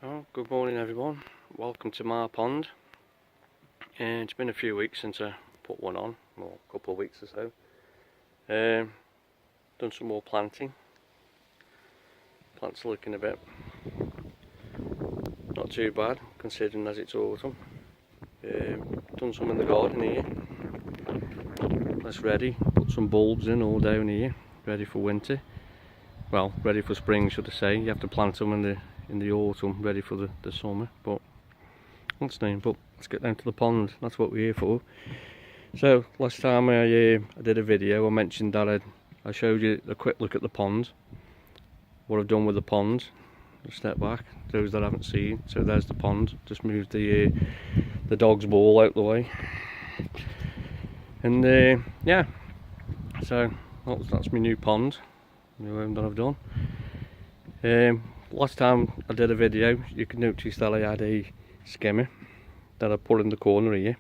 Oh, good morning everyone, welcome to my pond. It's been a few weeks since I put one on, well, a couple of weeks or so. Done some more planting. Plants are looking a bit not too bad considering as it's autumn. Done some in the garden here. That's ready, put some bulbs in all down here, ready for winter. Well, ready for spring should I say. You have to plant them in the autumn, ready for the summer, but let's get down to the pond. That's what we're here for. So last time I did a video, I mentioned that I showed you a quick look at the pond, what I've done with the pond. I'll step back, those that haven't seen. So there's the pond. Just moved the dog's ball out the way, and yeah. So that's my new pond, new home that I've done. Last time I did a video, you can notice that I had a skimmer that I put in the corner here,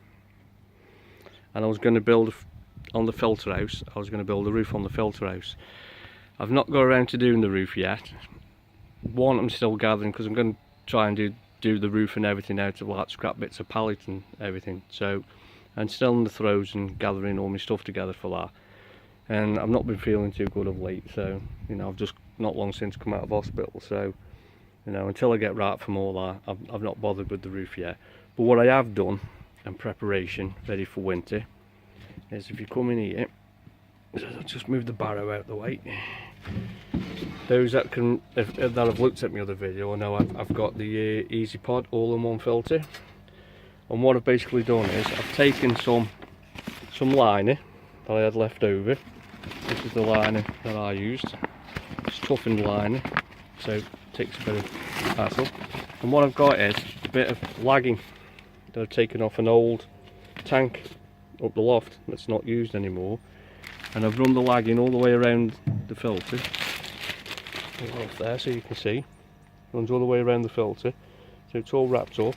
and I was going to build on the filter house. I was going to build a roof on the filter house. I've not got around to doing the roof yet. One, I'm still gathering because I'm going to try and do the roof and everything out of like scrap bits of pallet and everything. So I'm still in the throes and gathering all my stuff together for that. And I've not been feeling too good of late, so you know, I've just not long since come out of hospital, so you know, until I get right from all that, I've not bothered with the roof yet. But what I have done in preparation, ready for winter, is if you come in here, I'll just move the barrow out the way. Those that have looked at my other video, I know I've got the Easy Pod all-in-one filter, and what I've basically done is I've taken some liner that I had left over. This is the liner that I used. It's toughened liner, so it takes a bit of hassle. And what I've got is a bit of lagging that I've taken off an old tank up the loft that's not used anymore, and I've run the lagging all the way around the filter. Off there, so you can see, runs all the way around the filter, so it's all wrapped up.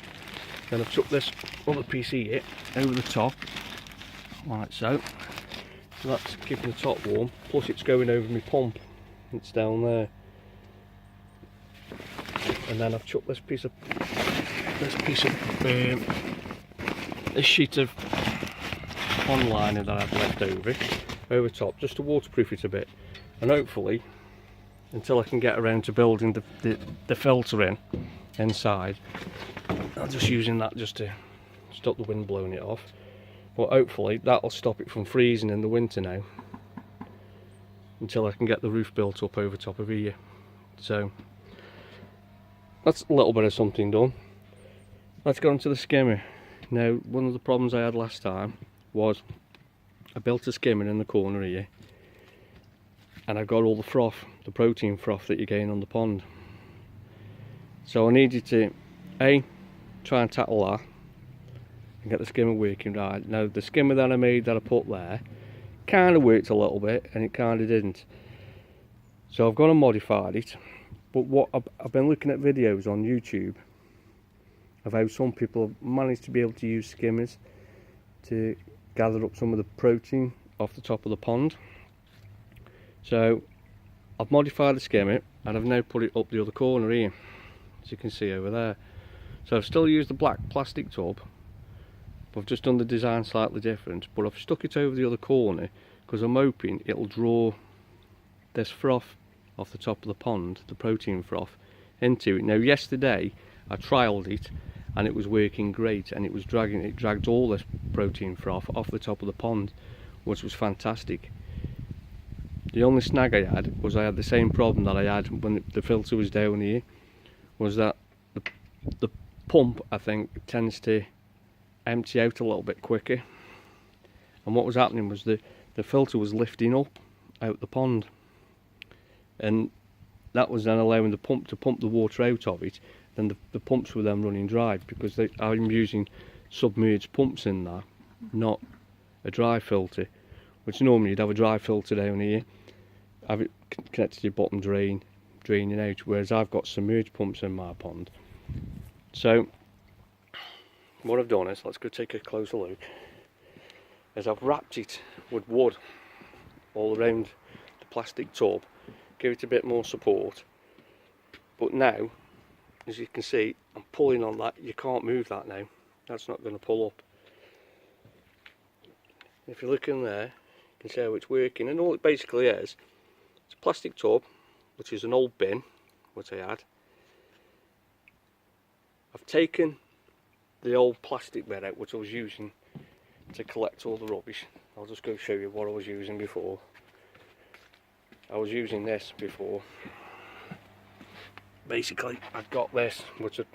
Then I've took this other piece here over the top, like so. So that's keeping the top warm, plus it's going over my pump, it's down there. And then I've chucked this sheet of pond liner that I've left over top, just to waterproof it a bit, and hopefully, until I can get around to building the filter inside, I'm just using that just to stop the wind blowing it off. But hopefully that'll stop it from freezing in the winter now, until I can get the roof built up over top of here. So that's a little bit of something done. Let's go on to the skimmer. Now, one of the problems I had last time was I built a skimmer in the corner here, and I got all the froth, the protein froth that you gain on the pond. So I needed to try and tackle that and get the skimmer working right. Now the skimmer that I made, that I put there, kind of worked a little bit and it kind of didn't. So I've gone and modified it. But what I've been looking at videos on YouTube of how some people have managed to be able to use skimmers to gather up some of the protein off the top of the pond. So I've modified the skimmer and I've now put it up the other corner here, as you can see over there. So I've still used the black plastic tub, but I've just done the design slightly different, but I've stuck it over the other corner because I'm hoping it'll draw this froth off the top of the pond, the protein froth, into it. Now yesterday I trialled it and it was working great, and it dragged all this protein froth off the top of the pond, which was fantastic. The only snag I had was I had the same problem that I had when the filter was down here, was that the pump, I think, tends to empty out a little bit quicker, and what was happening was the filter was lifting up out the pond, and that was then allowing the pump to pump the water out of it. Then the pumps were then running dry because I'm using submerged pumps in there, not a dry filter, which normally you'd have a dry filter down here, have it connected to your bottom drain, draining out, whereas I've got submerged pumps in my pond. So what I've done is, let's go take a closer look, is I've wrapped it with wood all around the plastic tub, give it a bit more support. But now as you can see, I'm pulling on that. You can't move that now. That's not going to pull up. If you look in there, you can see how it's working, and all it basically is, it's a plastic tub, which is an old bin, which I had. I've taken the old plastic bed out, which I was using to collect all the rubbish. I'll just go show you what I was using before. I was using this before. Basically, I've got this, which are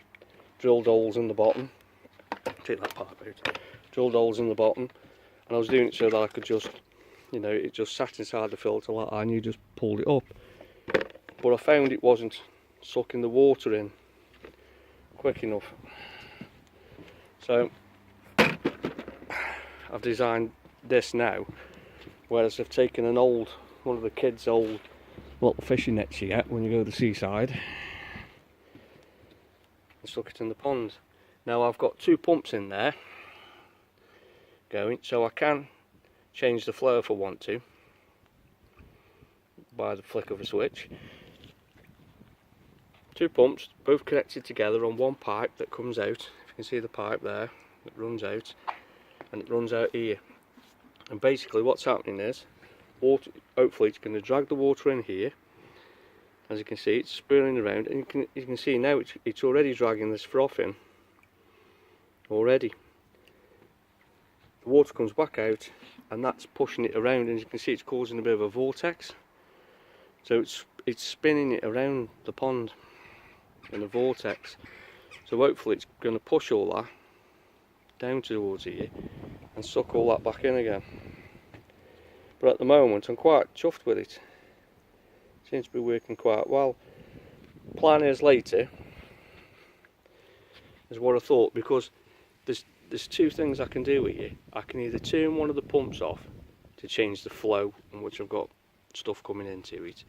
drilled holes in the bottom. Take that part out. Drilled holes in the bottom, and I was doing it so that I could just, you know, it just sat inside the filter like that, and you just pulled it up. But I found it wasn't sucking the water in quick enough. So I've designed this now, whereas I've taken one of the kids' old little fishing nets you get when you go to the seaside and stuck it in the pond. Now I've got 2 pumps in there going, so I can change the flow if I want to by the flick of a switch. 2 pumps, both connected together on one pipe that comes out. If you can see the pipe there, it runs out, and it runs out here. And basically what's happening is, water, hopefully it's going to drag the water in here. As you can see, it's spirling around, and you can see now it's already dragging this froth in. Already. The water comes back out, and that's pushing it around, and as you can see it's causing a bit of a vortex. So it's spinning it around the pond in a vortex. So hopefully it's going to push all that down towards here and suck all that back in again. But at the moment I'm quite chuffed with it. Seems to be working quite well. Plan is later, is what I thought, because there's 2 things I can do here. I can either turn one of the pumps off to change the flow in which I've got stuff coming into it,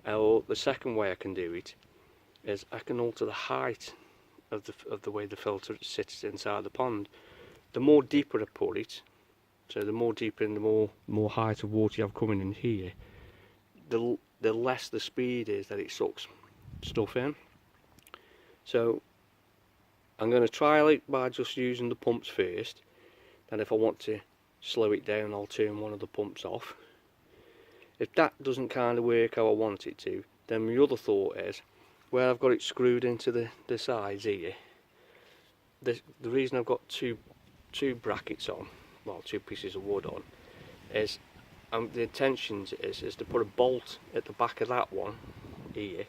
or the second way I can do it is I can alter the height of the way the filter sits inside the pond. The more deeper I put it, so the more deeper and the more height of water you have coming in here, the less the speed is that it sucks stuff in. So I'm going to trial it by just using the pumps first, and if I want to slow it down I'll turn one of the pumps off. If that doesn't kind of work how I want it to, then my other thought is, where I've got it screwed into the sides here, the reason I've got two brackets on, well, 2 pieces of wood on, is the intention is to put a bolt at the back of that one here,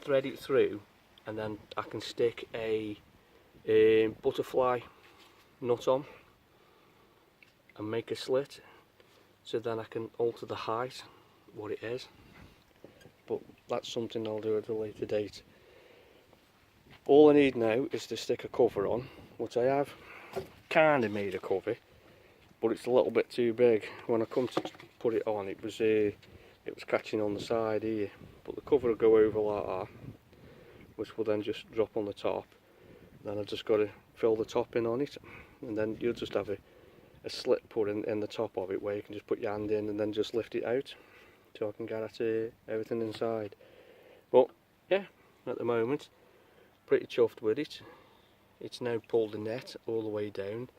thread it through, and then I can stick a butterfly nut on and make a slit, so then I can alter the height, what it is. But that's something I'll do at a later date. All I need now is to stick a cover on, which I have kind of made a cover, but it's a little bit too big. When I come to put it on, it was catching on the side here, but the cover will go over like that, which will then just drop on the top. Then I've just got to fill the top in on it, and then you'll just have a slit put in the top of it where you can just put your hand in and then just lift it out, so I can get at everything inside. But yeah, at the moment pretty chuffed with it. It's now pulled the net all the way down.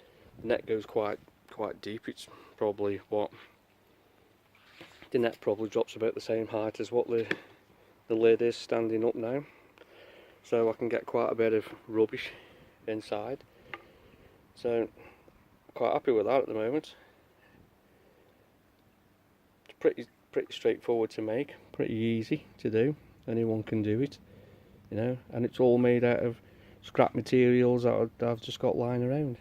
The net goes quite deep. It's probably the net probably drops about the same height as what the lid is standing up now, so I can get quite a bit of rubbish inside. So quite happy with that at the moment. It's pretty straightforward to make, pretty easy to do. Anyone can do it, you know, and it's all made out of scrap materials that I've just got lying around.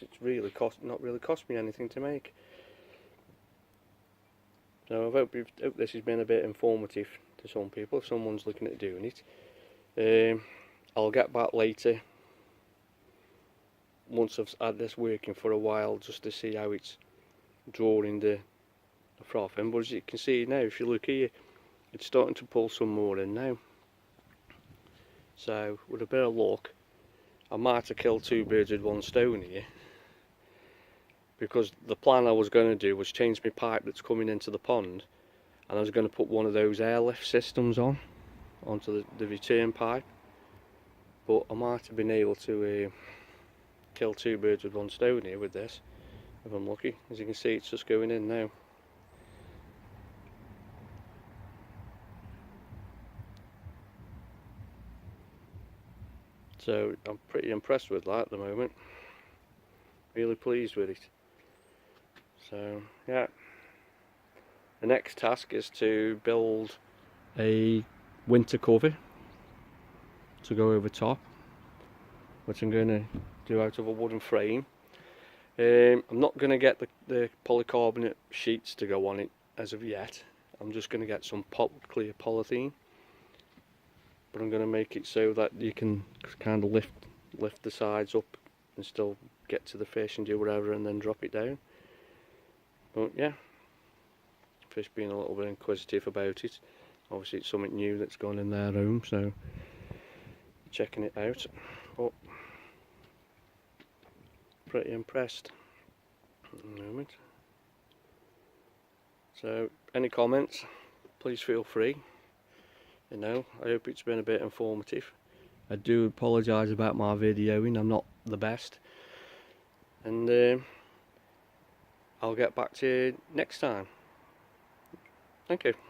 It's really not really cost me anything to make. So I hope this has been a bit informative to some people if someone's looking at doing it. I'll get back later once I've had this working for a while, just to see how it's drawing the froth in. But as you can see now, if you look here, it's starting to pull some more in now. So with a bit of luck, I might have killed 2 birds with 1 stone here, because the plan I was going to do was change my pipe that's coming into the pond, and I was going to put one of those airlift systems onto the return pipe, but I might have been able to kill 2 birds with 1 stone here with this, if I'm lucky. As you can see, it's just going in now. So I'm pretty impressed with that at the moment. Really pleased with it. So yeah, the next task is to build a winter cover to go over top, which I'm going to do out of a wooden frame. I'm not going to get the polycarbonate sheets to go on it as of yet. I'm just going to get some clear polythene, but I'm going to make it so that you can kind of lift the sides up and still get to the fish and do whatever, and then drop it down. But yeah, fish being a little bit inquisitive about it. Obviously it's something new that's gone in their home, so checking it out. But pretty impressed at the moment. So any comments, please feel free. You know, I hope it's been a bit informative. I do apologise about my videoing, I'm not the best. And I'll get back to you next time. Thank you.